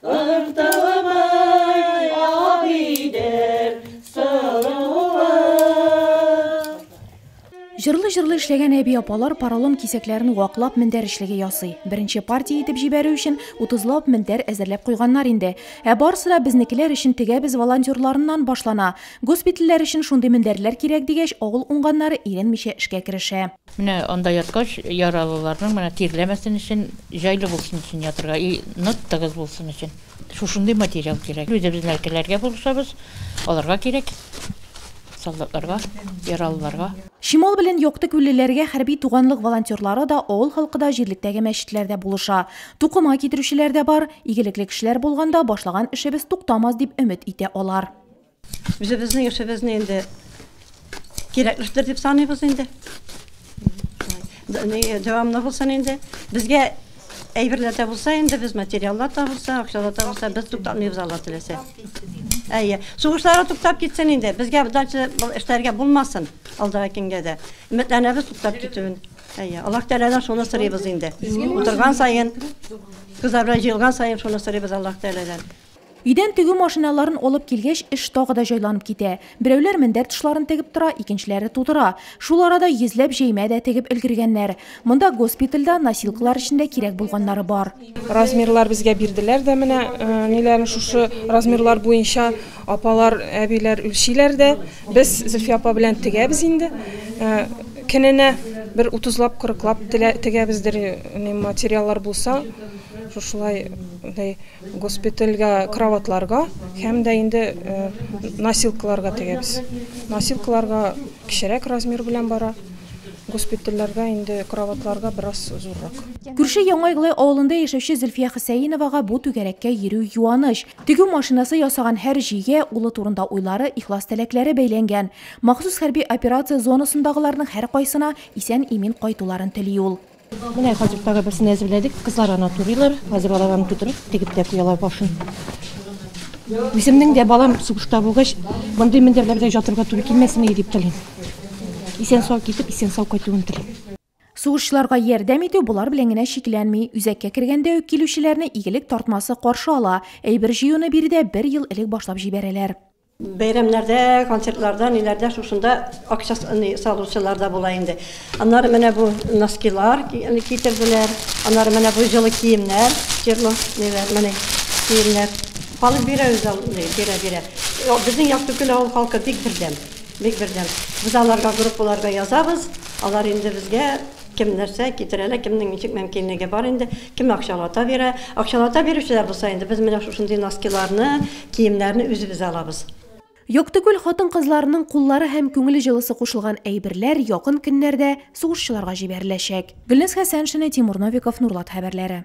Ыртылмай абидер Жырлы-жырлы эшләгән әби апалар паралон кисәкләрен ваклап мендәр эшлеге ясый. Беренче партия итеп җибәрү өчен 30лап мендәр әзерләп куйганнар инде. Барысы да безнекеләр өчен тегәбез волонтерларыннан башлана. Госпитальләр өчен шундый мендәрләр кирәк дигәч, авыл уңганнары иренмичә эшкә керешә. Менә анда яткач, яралыларның менә тирләмәсен өчен, җайлы булсын өчен ятырга, нык тыгыз булсын өчен. Шушындый материал кирәк. Үзебезнекеләргә булышабыз, аларга кирәк. Солдатларга, яралыларга. Шимал белән Якты күллеләргә хәрби туганлык волонтерлары да авыл халкы да җирлектәге мәчетләрдә булыша. Тукыма китерүчеләр дә бар, игелекле кешеләр булганда башлаган эшебез туктамас дип өмет итә алар. Үзебезнең эшебезне инде кирәклектер дип саныйбыз инде. Дәвамлы булсын инде. Безгә әйберләр дә булса инде, без материаллар да булса, акчалар да булса, без туктамыйбыз Алла теләсә. Әйе, сугышлары туктап китсен инде. Безгә дальше эшләргә булмасын алдагы көнгә дә. Өметләнәбез туктап китүен. Әйе, Аллаһ Тәгаләдән шуны сорыйбыз инде. Утырган сайын, кызлар белән җыелган сайын шуны сорыйбыз Аллаһ Тәгаләдән. Өйдән тегү машиналарын алып килгәч, эш тагы да җайланып китә. Берәүләр мендәр тышларын тегеп тора, икенчеләре тутыра. Шул арада йөзләп җәймә дә тегеп өлгергәннәр. Монда госпитальдә носилкалар эчендә кирәк булганнары бар. Размерлар безгә бирделәр дә менә ниләрне шушы размерлар буенча апалар, әбиләр үлчиләр дә. Без Зөлфия апа белән тегәбез инде. Көненә бер 30лап, 40лап тегәбездер материаллар булса. Шулай госпитальгә кроватларга һәм дә инде носилкаларга тегәбез. Носилкаларга кичерәк размер белән бара. Госпитальләргә инде кроватларга бераз зуррак. Күрше Яңайглы авылында яшәүче Зөлфия Хөсәйновага бу түгәрәккә йөрү юаныч. Тегү машинасы ясаган һәр җигә улы турында уйлары, ихлас теләкләре бәйләнгән. Махсус хәрби операция зонасындагыларның һәр кайсына исән-имин кайтуларын тели ул. Менә хәзер тагы берсен әзерләдек. Кызлар аны турыйлар, хәзер аларны тутырып, тегеп тә куялар башын. Үземнең дә балам сугышта булгач, мондый мендәрләрдә ятырга туры килмәсен дип телим. Исән-сау китеп, исән-сау кайтуын телим. Сугышчыларга ярдәм итү булар белән генә шикләнми. Үзәккә кергәндә үк килүчеләрне игелек тартмасы каршы ала. Әйбер җыюны биредә 1 ел элек башлап җибәрәләр. Бәйрәмнәрдә, концертларда, ниләрдә шушында акча салучылар да була инде. Аннары менә бу носкилар китерделәр, аннары менә бу җылы киемнәр, җырлы ниләр, менә киемнәр. Халык бирә. Безнең Якты күл авыл халкы бик бердәм. Без аларга группаларга язабыз. Алар инде безгә кем нәрсә китерәләр, кемнең ничек мөмкинлеге бар инде, кем акчалата бирә. Акчалата бирүчеләр булса инде без менә шушындый носкиларны, киемнәрне үзебез алабыз. Якты күл хатын-кызларының куллары һәм күңеле җылысы кушылган әйберләр якын көннәрдә сугышчыларга җибәреләчәк. Гөлназ Хәсәншина, Тимур Новиков, Нурлат хәбәрләре.